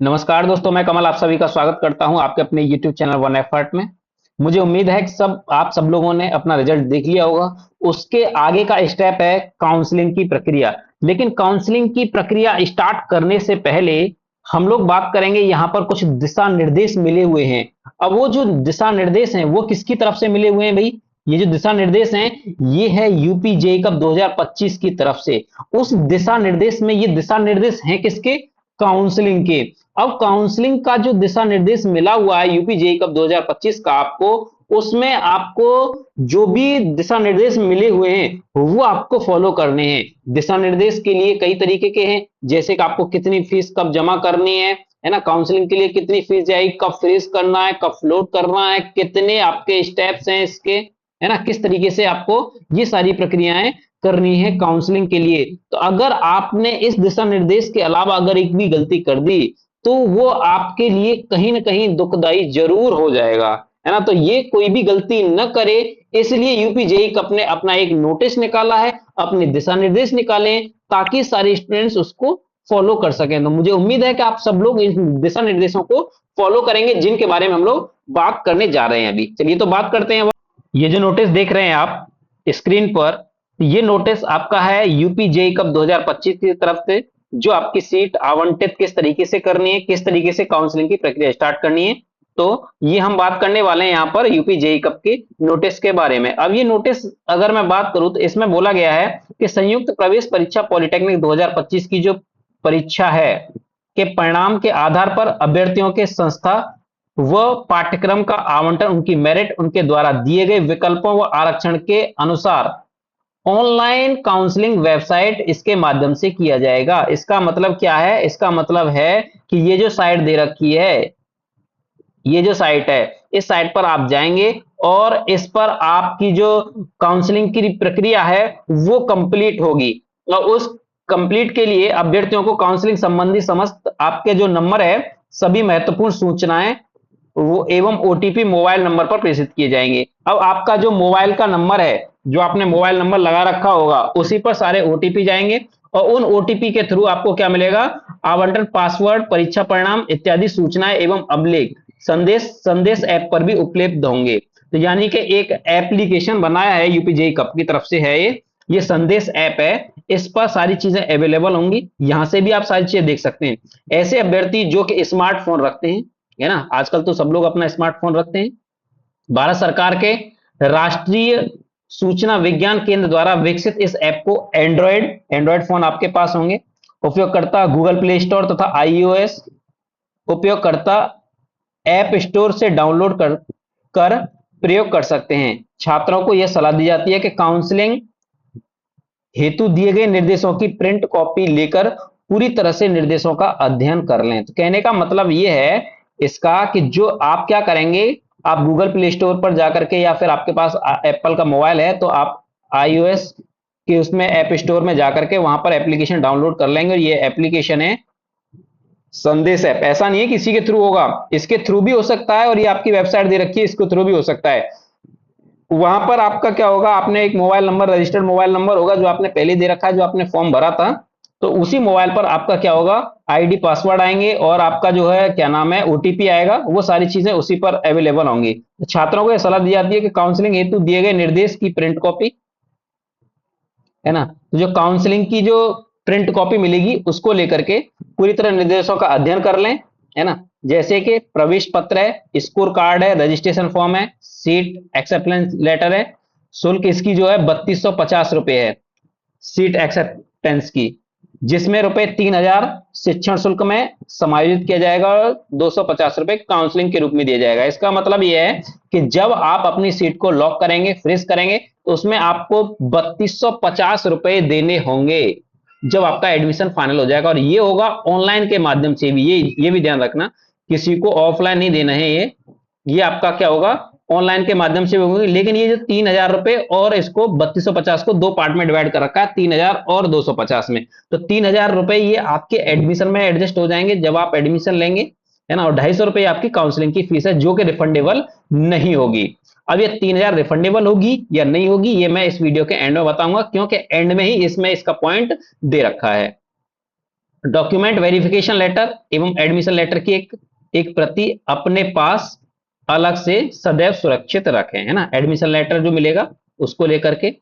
नमस्कार दोस्तों, मैं कमल आप सभी का स्वागत करता हूं आपके अपने YouTube चैनल वन एफर्ट में। मुझे उम्मीद है कि आप सब लोगों ने अपना रिजल्ट देख लिया होगा। उसके आगे का स्टेप है काउंसलिंग की प्रक्रिया। लेकिन काउंसलिंग की प्रक्रिया स्टार्ट करने से पहले हम लोग बात करेंगे, यहाँ पर कुछ दिशा निर्देश मिले हुए हैं। अब वो जो दिशा निर्देश हैं वो किसकी तरफ से मिले हुए हैं भाई? ये जो दिशा निर्देश हैं ये है यूपी जेई कप 2025 की तरफ से। उस दिशा निर्देश में ये दिशा निर्देश हैं किसके? काउंसलिंग के। अब काउंसलिंग का जो दिशा निर्देश मिला हुआ है यूपी जेई कप 2025 का आपको, उसमें आपको जो भी दिशा निर्देश मिले हुए हैं वो आपको फॉलो करने हैं। दिशा निर्देश के लिए कई तरीके के हैं, जैसे कि आपको कितनी फीस कब जमा करनी है ना, काउंसलिंग के लिए कितनी फीस जाएगी, कब फ्रीज करना है, कब फ्लोट करना है, कितने आपके स्टेप्स हैं इसके, है ना, किस तरीके से आपको ये सारी प्रक्रियाएं करनी है काउंसलिंग के लिए। तो अगर आपने इस दिशा निर्देश के अलावा अगर एक भी गलती कर दी तो वो आपके लिए कहीं ना कहीं दुखदाई जरूर हो जाएगा, है ना। तो ये कोई भी गलती न करे, इसलिए यूपी जेई कप ने अपना एक नोटिस निकाला है, अपने दिशा निर्देश निकाले ताकि सारे स्टूडेंट्स उसको फॉलो कर सकें। तो मुझे उम्मीद है कि आप सब लोग इन दिशा निर्देशों को फॉलो करेंगे जिनके बारे में हम लोग बात करने जा रहे हैं अभी। चलिए तो बात करते हैं। ये जो नोटिस देख रहे हैं आप स्क्रीन पर, ये नोटिस आपका है यूपी जेई कप 2025 की तरफ से, जो आपकी सीट आवंटित किस तरीके से करनी है, किस तरीके से काउंसलिंग की प्रक्रिया स्टार्ट करनी है। तो ये हम बात करने वाले हैं यहाँ पर यूपी जेई कप के नोटिस के बारे में। अब ये नोटिस अगर मैं बात करूं तो इसमें बोला गया है कि संयुक्त प्रवेश परीक्षा पॉलिटेक्निक 2025 की जो परीक्षा है के परिणाम के आधार पर अभ्यर्थियों के संस्था व पाठ्यक्रम का आवंटन उनकी मेरिट, उनके द्वारा दिए गए विकल्पों व आरक्षण के अनुसार ऑनलाइन काउंसलिंग वेबसाइट इसके माध्यम से किया जाएगा। इसका मतलब क्या है? इसका मतलब है कि ये जो साइट दे रखी है, ये जो साइट है, इस साइट पर आप जाएंगे और इस पर आपकी जो काउंसलिंग की प्रक्रिया है वो कंप्लीट होगी। और उस कंप्लीट के लिए अभ्यर्थियों को काउंसलिंग संबंधी समस्त आपके जो नंबर है, सभी महत्वपूर्ण सूचनाएं वो एवं ओटीपी मोबाइल नंबर पर प्रेषित किए जाएंगे। अब आपका जो मोबाइल का नंबर है, जो आपने मोबाइल नंबर लगा रखा होगा, उसी पर सारे ओटीपी जाएंगे और उन ओटीपी के थ्रू आपको क्या मिलेगा? आवंटन, पासवर्ड, परीक्षा परिणाम इत्यादि सूचनाएं एवं अभिलेख संदेश संदेश ऐप पर भी उपलब्ध होंगे। तो यानी कि एक एप्लीकेशन बनाया है यूपी जेई कप की तरफ से है, ये संदेश ऐप है, इस पर सारी चीजें अवेलेबल होंगी। यहां से भी आप सारी चीजें देख सकते हैं। ऐसे अभ्यर्थी जो कि स्मार्टफोन रखते हैं, है ना, आजकल तो सब लोग अपना स्मार्टफोन रखते हैं, भारत सरकार के राष्ट्रीय सूचना विज्ञान केंद्र द्वारा विकसित इस ऐप को एंड्रॉयड एंड्रॉयड फोन आपके पास होंगे, उपयोगकर्ता गूगल प्ले स्टोर तथा आईओएस उपयोगकर्ता ऐप स्टोर से डाउनलोड कर प्रयोग कर सकते हैं। छात्रों को यह सलाह दी जाती है कि काउंसलिंग हेतु दिए गए निर्देशों की प्रिंट कॉपी लेकर पूरी तरह से निर्देशों का अध्ययन कर लें। तो कहने का मतलब यह है इसका कि जो आप क्या करेंगे, आप गूगल प्ले स्टोर पर जाकर के, या फिर आपके पास एप्पल का मोबाइल है तो आप आईओएस के उसमें ऐप स्टोर में जाकर के वहां पर एप्लीकेशन डाउनलोड कर लेंगे। और ये एप्लीकेशन है संदेश ऐप। ऐसा नहीं है किसी के थ्रू होगा, इसके थ्रू भी हो सकता है, और ये आपकी वेबसाइट दे रखी है इसके थ्रू भी हो सकता है। वहां पर आपका क्या होगा, आपने एक mobile number, registered mobile number होगा जो आपने पहले दे रखा है, जो आपने फॉर्म भरा था, तो उसी मोबाइल पर आपका क्या होगा, आईडी पासवर्ड आएंगे और आपका जो है क्या नाम है ओटीपी आएगा। वो सारी चीजें उसी पर अवेलेबल होंगी। छात्रों को यह सलाह दी जाती है कि काउंसलिंग हेतु दिए गए निर्देश की प्रिंट कॉपी, है ना, तो जो काउंसलिंग की जो प्रिंट कॉपी मिलेगी उसको लेकर के पूरी तरह निर्देशों का अध्ययन कर लें, है ना। जैसे कि प्रवेश पत्र है, स्कोर कार्ड है, रजिस्ट्रेशन फॉर्म है, सीट एक्सेप्टेंस लेटर है। शुल्क इसकी जो है 3250 रुपए है सीट एक्सेप्टेंस की, जिसमें रुपए 3000 शिक्षण शुल्क में समायोजित किया जाएगा और 250 रुपए काउंसलिंग के रूप में दिया जाएगा। इसका मतलब यह है कि जब आप अपनी सीट को लॉक करेंगे, फ्रीज करेंगे, तो उसमें आपको 3250 रुपए देने होंगे जब आपका एडमिशन फाइनल हो जाएगा। और ये होगा ऑनलाइन के माध्यम से भी, ये भी ध्यान रखना, किसी को ऑफलाइन नहीं देना है। ये आपका क्या होगा, ऑनलाइन के माध्यम से भी होगी। लेकिन ये जो 3000 रुपए और इसको 3250 को दो पार्ट में डिवाइड कर रखा है, 3000 और 250 में, तो 3000 रुपए ये आपके एडमिशन में एडजस्ट हो जाएंगे जब आप एडमिशन लेंगे, है ना। और 250 रुपए आपकी काउंसलिंग की फीस है जो कि रिफंडेबल नहीं होगी। अब ये 3000 रिफंडेबल होगी या नहीं होगी ये मैं इस वीडियो के एंड में बताऊंगा, क्योंकि एंड में ही इसमें इसका पॉइंट दे रखा है। डॉक्यूमेंट वेरिफिकेशन लेटर एवं एडमिशन लेटर की एक प्रति अपने पास अलग से सदैव सुरक्षित रखें, है ना। एडमिशन लेटर जो मिलेगा उसको लेकर के,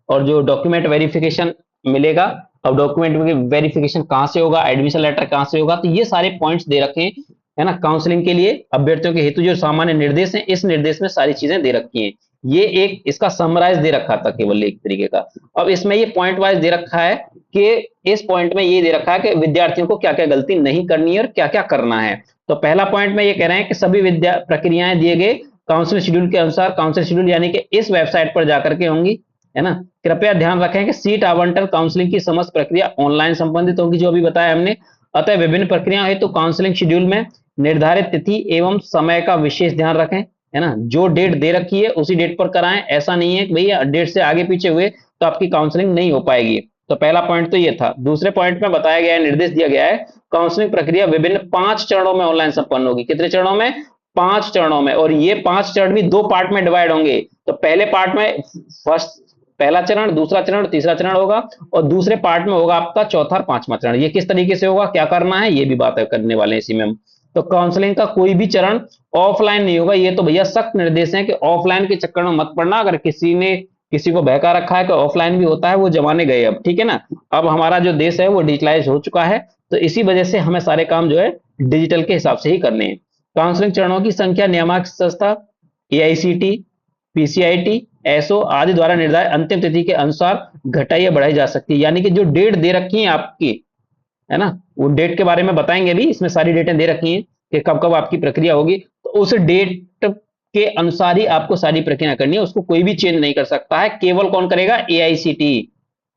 और जो डॉक्यूमेंट वेरिफिकेशन मिलेगा, अब डॉक्यूमेंट वेरिफिकेशन कहां से होगा, एडमिशन लेटर कहां से होगा, तो ये सारे पॉइंट्स दे रखे हैं, है ना। काउंसलिंग के लिए अभ्यर्थियों के हेतु जो सामान्य निर्देश हैं, इस निर्देश में सारी चीजें दे रखी हैं। ये एक इसका समराइज दे रखा था केवल एक तरीके का। अब इसमें ये पॉइंट वाइज दे रखा है कि इस पॉइंट में ये दे रखा है कि विद्यार्थियों को क्या क्या गलती नहीं करनी है और क्या क्या करना है। तो पहला पॉइंट में ये कह रहे हैं कि सभी विद्या प्रक्रियाएं दिए गए काउंसिल शेड्यूल के अनुसार, काउंसिल शेड्यूल यानी कि इस वेबसाइट पर जाकर के होंगी, है ना। कृपया ध्यान रखें कि सीट आवंटन काउंसलिंग की समस्त प्रक्रिया ऑनलाइन संबंधित होगी, जो अभी बताया हमने। अतः विभिन्न प्रक्रियाओं हेतु काउंसलिंग शेड्यूल में निर्धारित तिथि एवं समय का विशेष ध्यान रखें, है ना। जो डेट दे रखी है उसी डेट पर कराएं, ऐसा नहीं है कि भैया डेट से आगे पीछे हुए तो आपकी काउंसलिंग नहीं हो पाएगी। तो पहला पॉइंट तो ये था। दूसरे पॉइंट में बताया गया है, निर्देश दिया गया है, काउंसलिंग प्रक्रिया विभिन्न 5 चरणों में ऑनलाइन संपन्न होगी। कितने चरणों में? 5 चरणों में। और ये 5 चरण भी 2 पार्ट में डिवाइड होंगे। तो पहले पार्ट में फर्स्ट पहला चरण, दूसरा चरण, तीसरा चरण होगा, और दूसरे पार्ट में होगा आपका चौथा और पांचवा चरण। ये किस तरीके से होगा, क्या करना है, ये भी बात करने वाले हैं इसी में हम। तो काउंसलिंग का कोई भी चरण ऑफलाइन नहीं होगा। ये तो भैया सख्त निर्देश है कि ऑफलाइन के चक्कर में मत पड़ना। अगर किसी ने किसी को बहका रखा है कि ऑफलाइन भी होता है, वो जमाने गए अब, ठीक है ना। अब हमारा जो देश है वो डिजिटलाइज हो चुका है, तो इसी वजह से हमें सारे काम जो है डिजिटल के हिसाब से ही करने हैं। काउंसलिंग चरणों की संख्या नियामक संस्था एआईसीटी, पीसीआईटी, एसओ आदि द्वारा निर्धारित अंतिम तिथि के अनुसार घटाई या बढ़ाई जा सकती है। यानी कि जो डेट दे रखी है आपकी, है ना, वो डेट के बारे में बताएंगे भी, इसमें सारी डेटें दे रखी हैं कि कब कब आपकी प्रक्रिया होगी। तो उस डेट के अनुसार ही आपको सारी प्रक्रिया करनी है, उसको कोई भी चेंज नहीं कर सकता है। केवल कौन करेगा? एआईसीटी,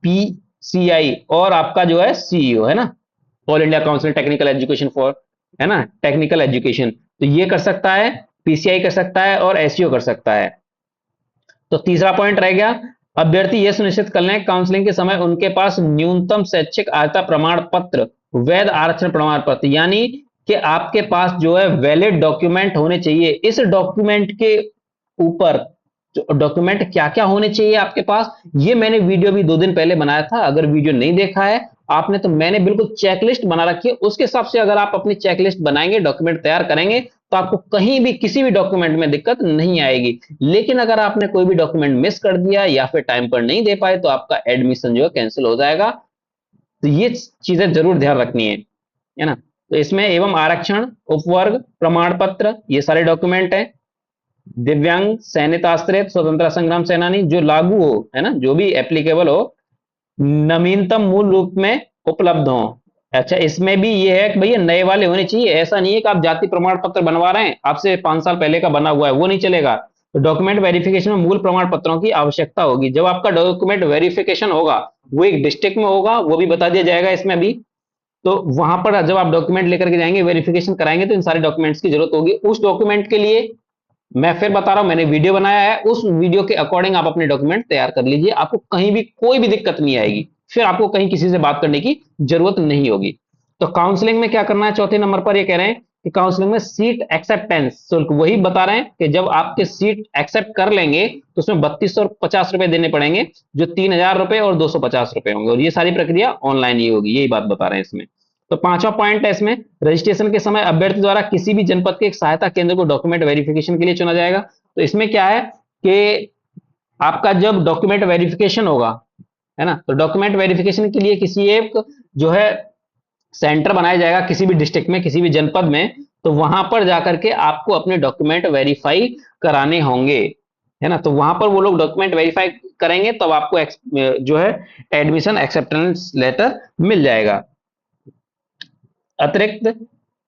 पीसीआई और आपका जो है सीईओ, है ना, all India council technical education for, है ना, टेक्निकल एजुकेशन। तो ये कर सकता है, पीसीआई कर सकता है और एसईओ कर सकता है। तो तीसरा पॉइंट रह गया, अभ्यर्थी यह सुनिश्चित कर लें काउंसलिंग के समय उनके पास न्यूनतम शैक्षिक अर्हता प्रमाण पत्र, वैध आरक्षण प्रमाण पत्र, यानी कि आपके पास जो है वैलिड डॉक्यूमेंट होने चाहिए। इस डॉक्यूमेंट के ऊपर डॉक्यूमेंट क्या क्या होने चाहिए आपके पास, ये मैंने वीडियो भी 2 दिन पहले बनाया था। अगर वीडियो नहीं देखा है आपने तो मैंने बिल्कुल चेकलिस्ट बना रखी है। उसके हिसाब से अगर आप अपनी चेकलिस्ट बनाएंगे, डॉक्यूमेंट तैयार करेंगे, तो आपको कहीं भी किसी भी डॉक्यूमेंट में दिक्कत नहीं आएगी। लेकिन अगर आपने कोई भी डॉक्यूमेंट मिस कर दिया या फिर टाइम पर नहीं दे पाए तो आपका एडमिशन जो है कैंसिल हो जाएगा। तो ये चीजें जरूर ध्यान रखनी है ना। तो इसमें एवं आरक्षण, उपवर्ग प्रमाण पत्र, ये सारे डॉक्यूमेंट है। दिव्यांग, सैनिक आश्रित, स्वतंत्रता संग्राम सेनानी जो लागू हो, है ना, जो भी एप्लीकेबल हो, नवीनतम मूल रूप में उपलब्ध हो। अच्छा, इसमें भी ये है कि भैया नए वाले होने चाहिए। ऐसा नहीं है कि आप जाति प्रमाण पत्र बनवा रहे हैं, आपसे 5 साल पहले का बना हुआ है, वो नहीं चलेगा। तो डॉक्यूमेंट वेरिफिकेशन में मूल प्रमाण पत्रों की आवश्यकता होगी। जब आपका डॉक्यूमेंट वेरिफिकेशन होगा, वो एक डिस्ट्रिक्ट में होगा, वो भी बता दिया जाएगा इसमें अभी। तो वहां पर जब आप डॉक्यूमेंट लेकर के जाएंगे, वेरिफिकेशन कराएंगे, तो इन सारे डॉक्यूमेंट्स की जरूरत होगी। उस डॉक्यूमेंट के लिए मैं फिर बता रहा हूं, मैंने वीडियो बनाया है, उस वीडियो के अकॉर्डिंग आप अपने डॉक्यूमेंट तैयार कर लीजिए। आपको कहीं भी कोई भी दिक्कत नहीं आएगी, फिर आपको कहीं किसी से बात करने की जरूरत नहीं होगी। तो काउंसलिंग में क्या करना है, चौथे नंबर पर ये कह रहे हैं कि काउंसलिंग में सीट एक्सेप्टेंस शुल्क, वही बता रहे हैं कि जब आपके सीट एक्सेप्ट कर लेंगे तो उसमें 3250 रुपए देने पड़ेंगे, जो 3000 रुपए और 250 रुपए होंगे। और ये सारी प्रक्रिया ऑनलाइन ही होगी, यही बात बता रहे हैं इसमें। तो पांचवा पॉइंट है इसमें, रजिस्ट्रेशन के समय अभ्यर्थी द्वारा किसी भी जनपद के एक सहायता केंद्र को डॉक्यूमेंट वेरिफिकेशन के लिए चुना जाएगा। तो इसमें क्या है कि आपका जब डॉक्यूमेंट वेरिफिकेशन होगा, है ना, तो डॉक्यूमेंट वेरिफिकेशन के लिए किसी एक जो है सेंटर बनाया जाएगा किसी भी डिस्ट्रिक्ट में, किसी भी जनपद में। तो वहां पर जाकर के आपको अपने डॉक्यूमेंट वेरीफाई कराने होंगे, है ना। तो वहां पर वो लोग डॉक्यूमेंट वेरीफाई करेंगे, तब आपको जो है एडमिशन एक्सेप्टेंस लेटर मिल जाएगा। अतिरिक्त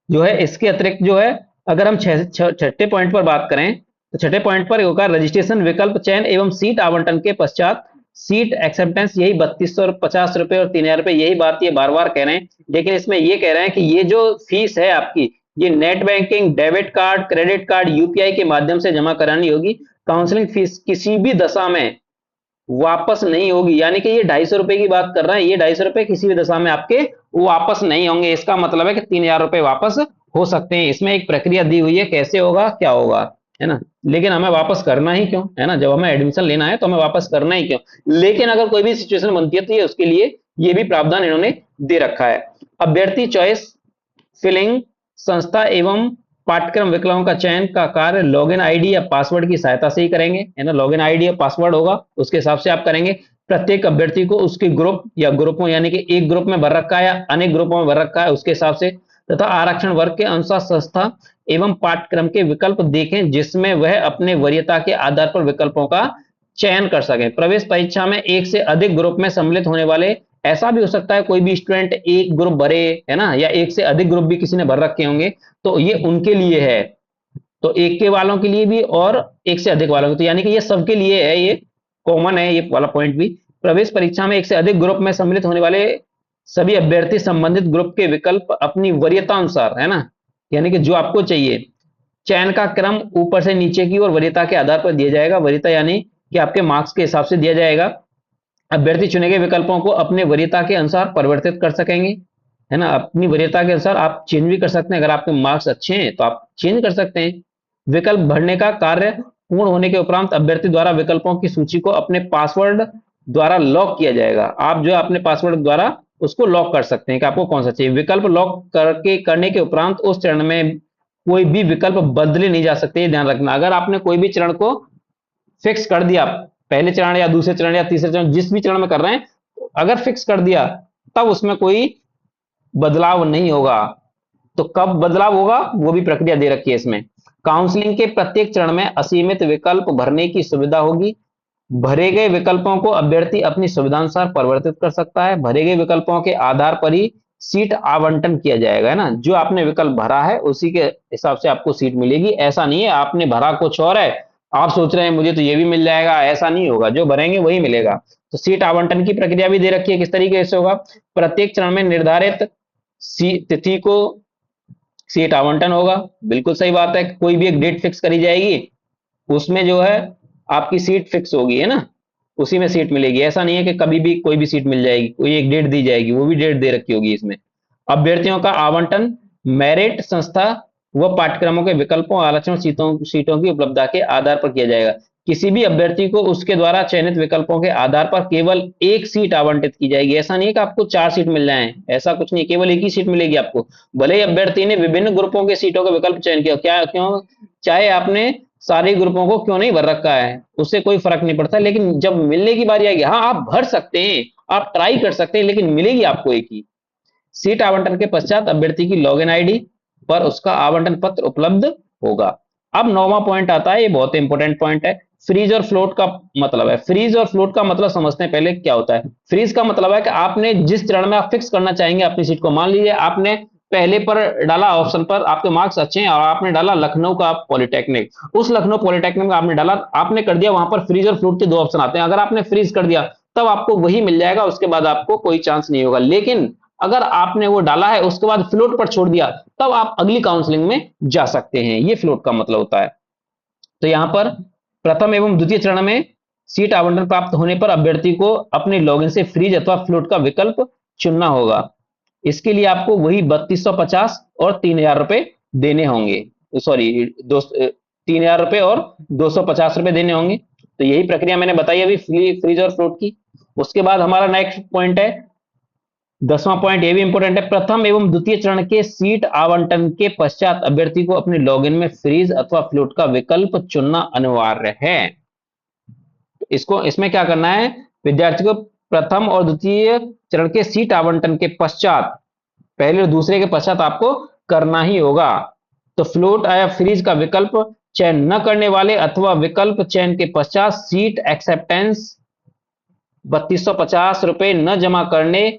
जो है, इसके अतिरिक्त जो है, अगर हम छठे पॉइंट पर बात करें, तो छठे पॉइंट पर होगा रजिस्ट्रेशन विकल्प चयन एवं सीट आवंटन के पश्चात सीट एक्सेप्टेंस, यही 3250 रुपए और 3000 रुपए, यही बात ये बार बार कह रहे हैं। लेकिन इसमें ये कह रहे हैं कि ये जो फीस है आपकी, ये net banking, debit card, credit card, UPI के माध्यम से जमा करानी होगी। काउंसलिंग फीस किसी भी दशा में वापस नहीं होगी। यानी कि ये 250 रुपए की बात कर रहे हैं, ये 250 रुपए किसी भी दशा में आपके वापस नहीं होंगे। इसका मतलब है कि 3000 रुपए वापस हो सकते हैं। इसमें एक प्रक्रिया दी हुई है, कैसे होगा, क्या होगा, है ना। लेकिन हमें वापस करना ही क्यों, है ना, जब हमें एडमिशन लेना है तो हमें वापस करना ही क्यों। लेकिन अगर कोई भी सिचुएशन बनती है तो ये उसके लिए ये भी प्रावधान इन्होंने दे रखा है। अभ्यर्थी चॉइस फिलिंग संस्था एवं पाठ्यक्रम विकल्पों का चयन का कार्य लॉगिन आईडी या पासवर्ड की सहायता से ही करेंगे, है ना। लॉगिन आईडी या पासवर्ड होगा, उसके हिसाब से आप करेंगे। प्रत्येक अभ्यर्थी को उसके ग्रुप या ग्रुपों, यानी कि एक ग्रुप में भर रखा है या अनेक ग्रुपों में भर रखा है, उसके हिसाब से। तथा आरक्षण वर्ग के अनुसार संस्था एवं पाठ्यक्रम के विकल्प देखें जिसमें वह अपने वरीयता के आधार पर विकल्पों का चयन कर सके। प्रवेश परीक्षा में एक से अधिक ग्रुप में सम्मिलित होने वाले, ऐसा भी हो सकता है कोई भी स्टूडेंट एक ग्रुप भरे, है ना, या एक से अधिक ग्रुप भी किसी ने भर रखे होंगे, तो ये उनके लिए है। तो एक के वालों के लिए भी और एक से अधिक वालों के, तो यानी कि ये सबके लिए है, ये कॉमन है ये वाला पॉइंट भी। प्रवेश परीक्षा में एक से अधिक ग्रुप में सम्मिलित होने वाले सभी अभ्यर्थी संबंधित ग्रुप के विकल्प अपनी वरीयता अनुसार, है ना, यानी कि जो आपको चाहिए, चयन का क्रम ऊपर से नीचे की ओर वरीयता के आधार पर दिया जाएगा। वरीयता यानी कि आपके मार्क्स के हिसाब से दिया जाएगा। अभ्यर्थी चुने गए विकल्पों को अपने वरीयता के अनुसार परिवर्तित कर सकेंगे, है ना। अपनी वरीयता के अनुसार आप चेंज भी कर सकते हैं। अगर आपके मार्क्स अच्छे हैं तो आप चेंज कर सकते हैं। विकल्प भरने का कार्य पूर्ण होने के उपरांत अभ्यर्थी द्वारा विकल्पों की सूची को अपने पासवर्ड द्वारा लॉक किया जाएगा। आप जो है अपने पासवर्ड द्वारा उसको लॉक कर सकते हैं कि आपको कौन सा चाहिए। विकल्प लॉक करने के उपरांत उस चरण में कोई भी विकल्प बदले नहीं जा सकते, ध्यान रखना। अगर आपने कोई भी चरण को फिक्स कर दिया, पहले चरण या दूसरे चरण या तीसरे चरण, जिस भी चरण में कर रहे हैं, अगर फिक्स कर दिया तब उसमें कोई बदलाव नहीं होगा। तो कब बदलाव होगा वो भी प्रक्रिया दे रखी है इसमें। काउंसलिंग के प्रत्येक चरण में असीमित विकल्प भरने की सुविधा होगी। भरे गए विकल्पों को अभ्यर्थी अपनी सुविधानुसार परिवर्तित कर सकता है। भरे गए विकल्पों के आधार पर ही सीट आवंटन किया जाएगा, है ना। जो आपने विकल्प भरा है उसी के हिसाब से आपको सीट मिलेगी। ऐसा नहीं है आपने भरा कुछ और है, आप सोच रहे हैं मुझे तो ये भी मिल जाएगा, ऐसा नहीं होगा। जो भरेंगे वही मिलेगा। तो सीट आवंटन की प्रक्रिया भी दे रखी है, किस तरीके से होगा। प्रत्येक चरण में निर्धारित तिथि को सीट आवंटन होगा। बिल्कुल सही बात है, कोई भी एक डेट फिक्स करी जाएगी, उसमें जो है आपकी सीट फिक्स होगी, है ना, उसी में सीट मिलेगी। ऐसा नहीं है कि कभी भी कोई भी सीट मिल जाएगी, कोई एक डेट दी जाएगी, वो भी डेट दे रखी होगी इसमें। अभ्यर्थियों का आवंटन मेरिट संस्था व पाठ्यक्रमों के विकल्पों आरक्षण सीटों की उपलब्धता के आधार पर किया जाएगा। किसी भी अभ्यर्थी को उसके द्वारा चयनित विकल्पों के आधार पर केवल एक सीट आवंटित की जाएगी। ऐसा नहीं है कि आपको 4 सीट मिल जाए, ऐसा कुछ नहीं, केवल एक ही सीट मिलेगी आपको। भले ही अभ्यर्थी ने विभिन्न ग्रुपों के सीटों का विकल्प चयन किया, क्या क्यों, चाहे आपने सारे ग्रुपों को क्यों नहीं भर रखा है, उससे कोई फर्क नहीं पड़ता। लेकिन जब मिलने की बारी आएगी, हाँ आप भर सकते हैं, आप ट्राई कर सकते हैं, लेकिन मिलेगी आपको एक ही सीट। आवंटन के पश्चात अभ्यर्थी की लॉगिन आईडी पर उसका आवंटन पत्र उपलब्ध होगा। अब 9वां पॉइंट आता है, ये बहुत इंपॉर्टेंट पॉइंट है। फ्रीज और फ्लोट का मतलब है। फ्रीज और फ्लोट का मतलब समझते हैं पहले क्या होता है। फ्रीज का मतलब है कि आपने जिस चरण में आप फिक्स करना चाहेंगे अपनी सीट को, मान लीजिए आपने पहले पर डाला ऑप्शन पर, आपके मार्क्स अच्छे हैं और आपने डाला लखनऊ का पॉलिटेक्निक, उस लखनऊ पॉलिटेक्निक में आपने डाला, आपने कर दिया, वहां पर फ्रीज और फ्लोट के 2 ऑप्शन आते हैं। अगर आपने फ्रीज कर दिया तब आपको वही मिल जाएगा, उसके बाद आपको कोई चांस नहीं होगा। लेकिन अगर आपने वो डाला है उसके बाद फ्लोट पर छोड़ दिया, तब आप अगली काउंसलिंग में जा सकते हैं। ये फ्लोट का मतलब होता है। तो यहां पर प्रथम एवं द्वितीय चरण में सीट आवंटन प्राप्त होने पर अभ्यर्थी को अपने लॉगिन से फ्रीज अथवा फ्लोट का विकल्प चुनना होगा। इसके लिए आपको वही 3250 और 3000 रुपए देने होंगे। सॉरी, 3000 रुपए और 250 रुपए देने होंगे। तो यही प्रक्रिया मैंने बताई अभी फ्रीज और फ्लोट की। उसके बाद हमारा नेक्स्ट पॉइंट है 10वां पॉइंट, ये भी इंपॉर्टेंट है। प्रथम एवं द्वितीय चरण के सीट आवंटन के पश्चात अभ्यर्थी को अपने लॉगिन में फ्रीज अथवा फ्लोट का विकल्प चुनना अनिवार्य है। इसको इसमें क्या करना है, विद्यार्थी को प्रथम और द्वितीय चरण के सीट आवंटन के पश्चात, पहले और दूसरे के पश्चात आपको करना ही होगा। तो फ्लोट या फ्रीज का विकल्प चयन न करने वाले अथवा विकल्प चयन के पश्चात सीट एक्सेप्टेंस 3250 रुपए न जमा करने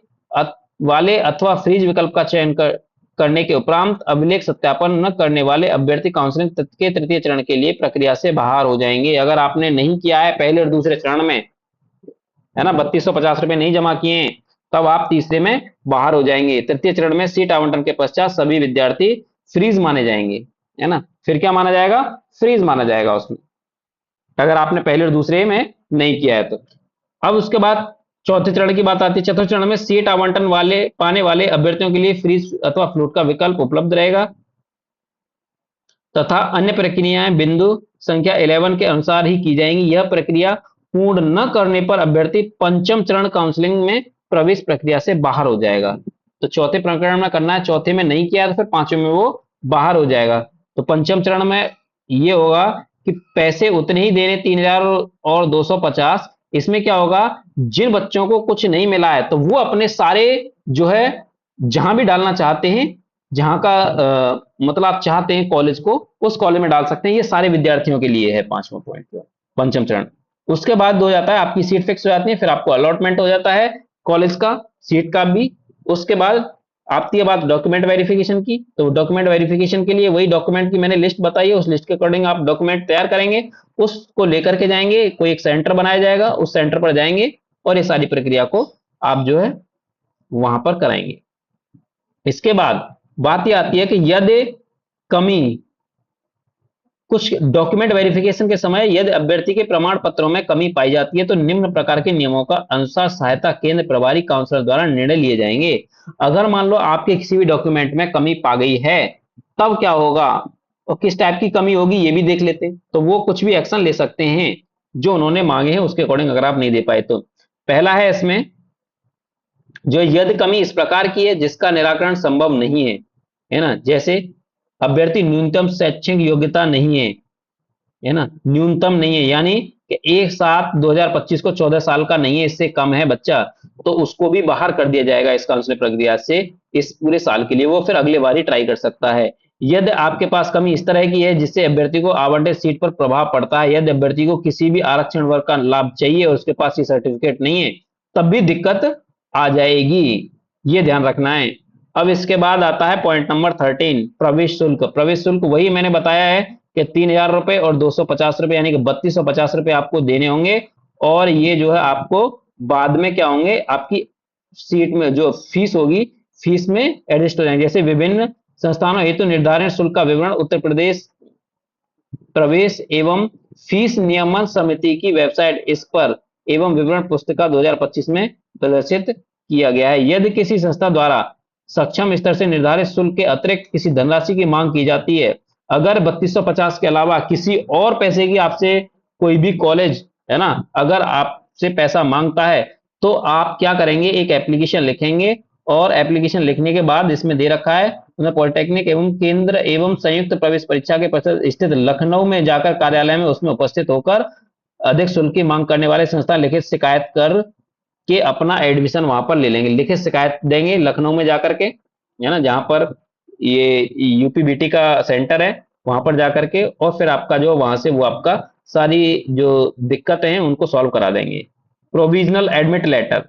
वाले अथवा फ्रीज विकल्प का चयन करने के उपरांत अभिलेख सत्यापन न करने वाले अभ्यर्थी काउंसलिंग के तृतीय चरण के लिए प्रक्रिया से बाहर हो जाएंगे। अगर आपने नहीं किया है पहले और दूसरे चरण में, है ना, 3250 रुपए नहीं जमा किए, तब आप तीसरे में बाहर हो जाएंगे। तृतीय चरण में सीट आवंटन के पश्चात सभी विद्यार्थी फ्रीज माने जाएंगे, है ना। फिर क्या माना जाएगा, फ्रीज माना जाएगा उसमें, अगर आपने पहले और दूसरे में नहीं किया है तो। अब उसके बाद चौथे चरण की बात आती है। चतुर्थ चरण में सीट आवंटन पाने वाले अभ्यर्थियों के लिए फ्रीज अथवा फ्लोट का विकल्प उपलब्ध रहेगा तथा अन्य प्रक्रियाएं बिंदु संख्या 11 के अनुसार ही की जाएंगी। यह प्रक्रिया पूर्ण न करने पर अभ्यर्थी पंचम चरण काउंसलिंग में प्रवेश प्रक्रिया से बाहर हो जाएगा। तो चौथे प्रकरण में करना है, चौथे में नहीं किया तो फिर पांचवें में वो बाहर हो जाएगा। तो पंचम चरण में ये होगा कि पैसे उतने ही देने 3,000 और 250। इसमें क्या होगा, जिन बच्चों को कुछ नहीं मिला है तो वो अपने सारे जो है जहां भी डालना चाहते हैं, जहां का मतलब आप चाहते हैं कॉलेज को, उस कॉलेज में डाल सकते हैं। ये सारे विद्यार्थियों के लिए है पांचवा पॉइंट, पंचम चरण। उसके बाद हो जाता है आपकी सीट फिक्स हो जाती है, फिर आपको अलॉटमेंट हो जाता है कॉलेज का, सीट का भी। उसके बाद आती है बात डॉक्यूमेंट वेरिफिकेशन की। तो डॉक्यूमेंट वेरिफिकेशन के लिए वही डॉक्यूमेंट की मैंने लिस्ट बताई है, उस लिस्ट के अकॉर्डिंग आप डॉक्यूमेंट तैयार करेंगे, उसको लेकर के जाएंगे, कोई एक सेंटर बनाया जाएगा, उस सेंटर पर जाएंगे और ये सारी प्रक्रिया को आप जो है वहां पर कराएंगे। इसके बाद बात यह आती है कि यदि कमी, कुछ डॉक्यूमेंट वेरिफिकेशन के समय यदि अभ्यर्थी के प्रमाण पत्रों में कमी पाई जाती है तो निम्न प्रकार के नियमों का अनुसार सहायता केंद्र प्रभारी काउंसलर द्वारा निर्णय लिए जाएंगे। अगर मान लो आपके किसी भी डॉक्यूमेंट में कमी पा गई है, तब क्या होगा और किस टाइप की कमी होगी ये भी देख लेते हैं। तो वो कुछ भी एक्शन ले सकते हैं जो उन्होंने मांगे हैं उसके अकॉर्डिंग, अगर आप नहीं दे पाए तो। पहला है इसमें जो यदि कमी इस प्रकार की है जिसका निराकरण संभव नहीं है ना, जैसे अभ्यर्थी न्यूनतम शैक्षणिक योग्यता नहीं है ना, न्यूनतम नहीं है, यानी कि 1/7/2025 को 14 साल का नहीं है, इससे कम है बच्चा, तो उसको भी बाहर कर दिया जाएगा इस काउंसलिंग प्रक्रिया से इस पूरे साल के लिए। वो फिर अगले बार ही ट्राई कर सकता है। यदि आपके पास कमी इस तरह की है जिससे अभ्यर्थी को आवंटित सीट पर प्रभाव पड़ता है, यदि अभ्यर्थी को किसी भी आरक्षण वर्ग का लाभ चाहिए और उसके पास ये सर्टिफिकेट नहीं है, तब भी दिक्कत आ जाएगी, ये ध्यान रखना है। अब इसके बाद आता है पॉइंट नंबर 13, प्रवेश शुल्क। प्रवेश शुल्क वही मैंने बताया है कि 3,000 रुपए और 250 रुपए, यानी कि 3250 रुपए आपको देने होंगे। और ये जो है आपको बाद में क्या होंगे, आपकी सीट में जो फीस होगी, फीस में एडजस्ट हो जाएंगे। जैसे विभिन्न संस्थानों हेतु निर्धारित शुल्क का विवरण उत्तर प्रदेश प्रवेश एवं फीस नियमन समिति की वेबसाइट इस पर एवं विवरण पुस्तिका 2025 में प्रदर्शित किया गया है। यदि किसी संस्था द्वारा सक्षम स्तर से निर्धारित शुल्क के अतिरिक्त किसी धनराशि की मांग की जाती है, अगर 3250 के अलावा किसी और पैसे की आपसे कोई भी कॉलेज है ना, अगर आपसे पैसा मांगता है, तो आप क्या करेंगे, एक एप्लीकेशन लिखेंगे और एप्लीकेशन लिखने के बाद इसमें दे रखा है पॉलिटेक्निक एवं केंद्र एवं संयुक्त प्रवेश परीक्षा के परिसर स्थित लखनऊ में जाकर कार्यालय में उसमें उपस्थित होकर अधिक शुल्क की मांग करने वाले संस्था लिखित शिकायत कर के अपना एडमिशन वहां पर ले लेंगे। लिखित शिकायत देंगे लखनऊ में जाकर के, है ना, जहां पर ये यूपीबीटी का सेंटर है, वहां पर जाकर के, और फिर आपका जो वहां से वो आपका सारी जो दिक्कतें हैं उनको सॉल्व करा देंगे। Provisional admit letter,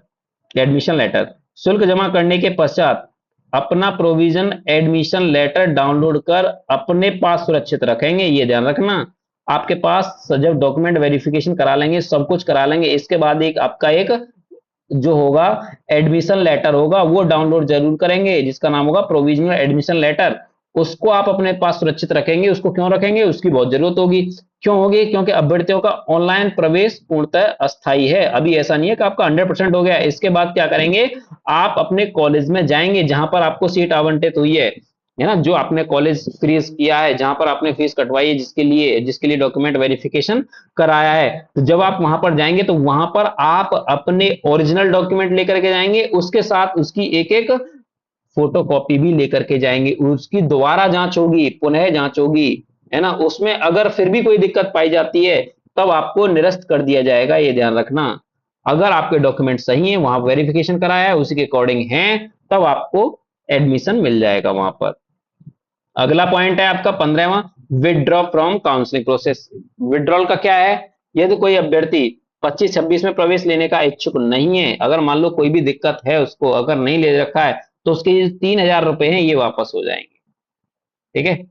admission letter, शुल्क जमा करने के पश्चात अपना प्रोविजन एडमिशन लेटर डाउनलोड कर अपने पास सुरक्षित रखेंगे, ये ध्यान रखना। आपके पास जब डॉक्यूमेंट वेरिफिकेशन करा लेंगे, सब कुछ करा लेंगे, इसके बाद एक आपका एक जो होगा एडमिशन लेटर होगा, वो डाउनलोड जरूर करेंगे, जिसका नाम होगा प्रोविजनल एडमिशन लेटर। उसको आप अपने पास सुरक्षित रखेंगे। उसको क्यों रखेंगे, उसकी बहुत जरूरत होगी। क्यों होगी, क्योंकि अभ्यर्थियों का ऑनलाइन प्रवेश पूर्णतः अस्थायी है, अभी ऐसा नहीं है कि आपका 100% हो गया। इसके बाद क्या करेंगे, आप अपने कॉलेज में जाएंगे जहां पर आपको सीट आवंटित हुई है ना, जो आपने कॉलेज फ्रीज किया है, जहां पर आपने फीस कटवाई है, जिसके लिए डॉक्यूमेंट वेरिफिकेशन कराया है, तो जब आप वहां पर जाएंगे तो वहां पर आप अपने ओरिजिनल डॉक्यूमेंट लेकर के जाएंगे, उसके साथ उसकी एक एक फोटो कॉपी भी लेकर के जाएंगे। उसकी दोबारा जांच होगी, पुनः जांच होगी, है ना। उसमें अगर फिर भी कोई दिक्कत पाई जाती है तब आपको निरस्त कर दिया जाएगा, ये ध्यान रखना। अगर आपके डॉक्यूमेंट सही है, वहां वेरिफिकेशन कराया है, उसी के अकॉर्डिंग है, तब आपको एडमिशन मिल जाएगा वहां पर। अगला पॉइंट है आपका 15वां, withdraw from counselling process. Withdrawal का क्या है, यदि कोई अभ्यर्थी 25-26 में प्रवेश लेने का इच्छुक नहीं है, अगर मान लो कोई भी दिक्कत है उसको, अगर नहीं ले रखा है, तो उसके 3,000 रुपए हैं ये वापस हो जाएंगे, ठीक है।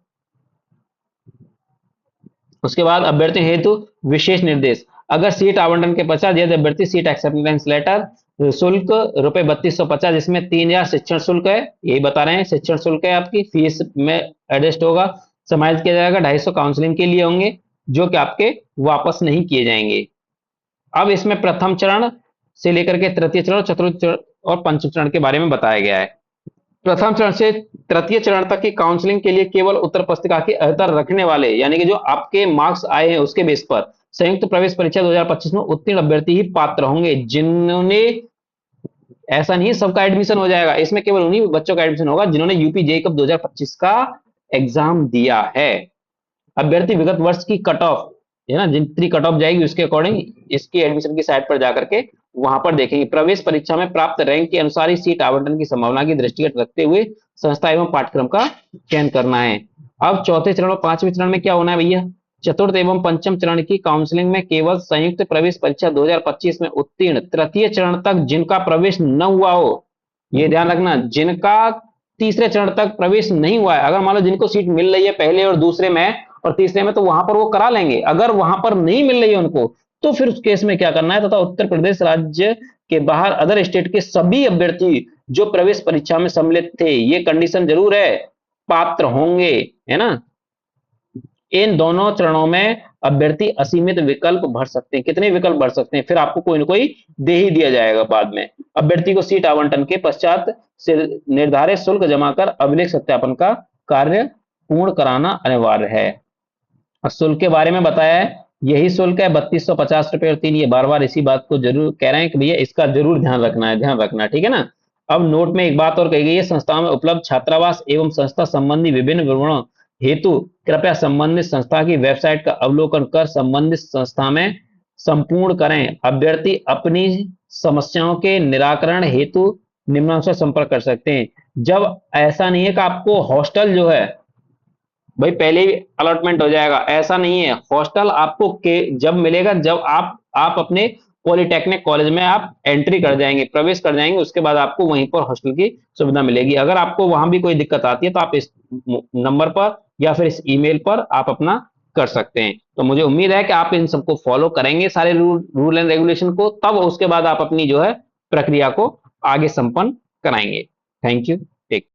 उसके बाद अभ्यर्थी हेतु विशेष निर्देश, अगर सीट आवंटन के पश्चात यदि अभ्यर्थी सीट एक्सेप्टेंस लेटर, शुल्क रुपए 3250, इसमें 3,000 शिक्षण शुल्क है, यही बता रहे हैं, शिक्षण शुल्क है, आपकी फीस में एडजस्ट होगा, समायोजित किया जाएगा। 250 काउंसलिंग के लिए होंगे जो कि आपके वापस नहीं किए जाएंगे। अब इसमें प्रथम चरण से लेकर के तृतीय चरण, चतुर्थ चरण और पंचम चरण के बारे में बताया गया है। प्रथम चरण से तृतीय चरण तक की काउंसलिंग के लिए केवल उत्तर पुस्तिका के अहतर रखने वाले, यानी कि जो आपके मार्क्स आए हैं उसके बेस पर संयुक्त प्रवेश परीक्षा 2025 में उत्तीर्ण अभ्यर्थी ही पात्र होंगे, जिन्होंने ऐसा नहीं सबका एडमिशन हो जाएगा, इसमें केवल उन्हीं बच्चों का एडमिशन होगा जिन्होंने यूपी जेई कप 2025 का एग्जाम दिया है। अभ्यर्थी विगत वर्ष की कट ऑफ है ना, जितनी कट ऑफ जाएगी उसके अकॉर्डिंग इसकी एडमिशन की साइट पर जाकर के वहां पर देखेंगे। प्रवेश परीक्षा में प्राप्त रैंक के अनुसार ही सीट आवंटन की संभावना की दृष्टिगत रखते हुए संस्था एवं पाठ्यक्रम का चयन करना है। अब चौथे चरण और पांचवें चरण में क्या होना है भैया, चतुर्थ एवं पंचम चरण की काउंसलिंग में केवल संयुक्त प्रवेश परीक्षा 2025 में उत्तीर्ण तृतीय चरण तक जिनका प्रवेश न हुआ हो, ये ध्यान रखना, जिनका तीसरे चरण तक प्रवेश नहीं हुआ है, अगर मान लो जिनको सीट मिल रही है पहले और दूसरे में और तीसरे में, तो वहां पर वो करा लेंगे। अगर वहां पर नहीं मिल रही है उनको, तो फिर उस केस में क्या करना है, तथा उत्तर प्रदेश राज्य के बाहर अदर स्टेट के सभी अभ्यर्थी जो प्रवेश परीक्षा में सम्मिलित थे, ये कंडीशन जरूर है, पात्र होंगे, है ना। इन दोनों चरणों में अभ्यर्थी असीमित विकल्प भर सकते हैं। कितने विकल्प भर सकते हैं, फिर आपको कोई ना कोई दे ही दिया जाएगा बाद में। अभ्यर्थी को सीट आवंटन के पश्चात से निर्धारित शुल्क जमा कर अभिलेख सत्यापन का कार्य पूर्ण कराना अनिवार्य है। शुल्क के बारे में बताया है, यही शुल्क है 3250 रुपए और 3। ये बार बार इसी बात को जरूर कह रहे हैं कि भैया इसका जरूर ध्यान रखना है, ध्यान रखना है, ठीक है ना। अब नोट में एक बात और कही गई है, संस्थाओं में उपलब्ध छात्रावास एवं संस्था संबंधी विभिन्न विवरणों हेतु कृपया संबंधित संस्था की वेबसाइट का अवलोकन कर संबंधित संस्था में संपूर्ण करें। अभ्यर्थी अपनी समस्याओं के निराकरण हेतु निम्नानुसार संपर्क कर सकते हैं। जब ऐसा नहीं है कि आपको हॉस्टल जो है भाई पहले ही अलॉटमेंट हो जाएगा, ऐसा नहीं है। हॉस्टल आपको के जब मिलेगा, जब आप अपने पॉलिटेक्निक कॉलेज में आप एंट्री कर जाएंगे, प्रवेश कर जाएंगे, उसके बाद आपको वहीं पर हॉस्टल की सुविधा मिलेगी। अगर आपको वहां भी कोई दिक्कत आती है तो आप इस नंबर पर या फिर इस ईमेल पर आप अपना कर सकते हैं। तो मुझे उम्मीद है कि आप इन सबको फॉलो करेंगे, सारे रूल एंड रेगुलेशन को, तब उसके बाद आप अपनी जो है प्रक्रिया को आगे संपन्न कराएंगे। Thank you.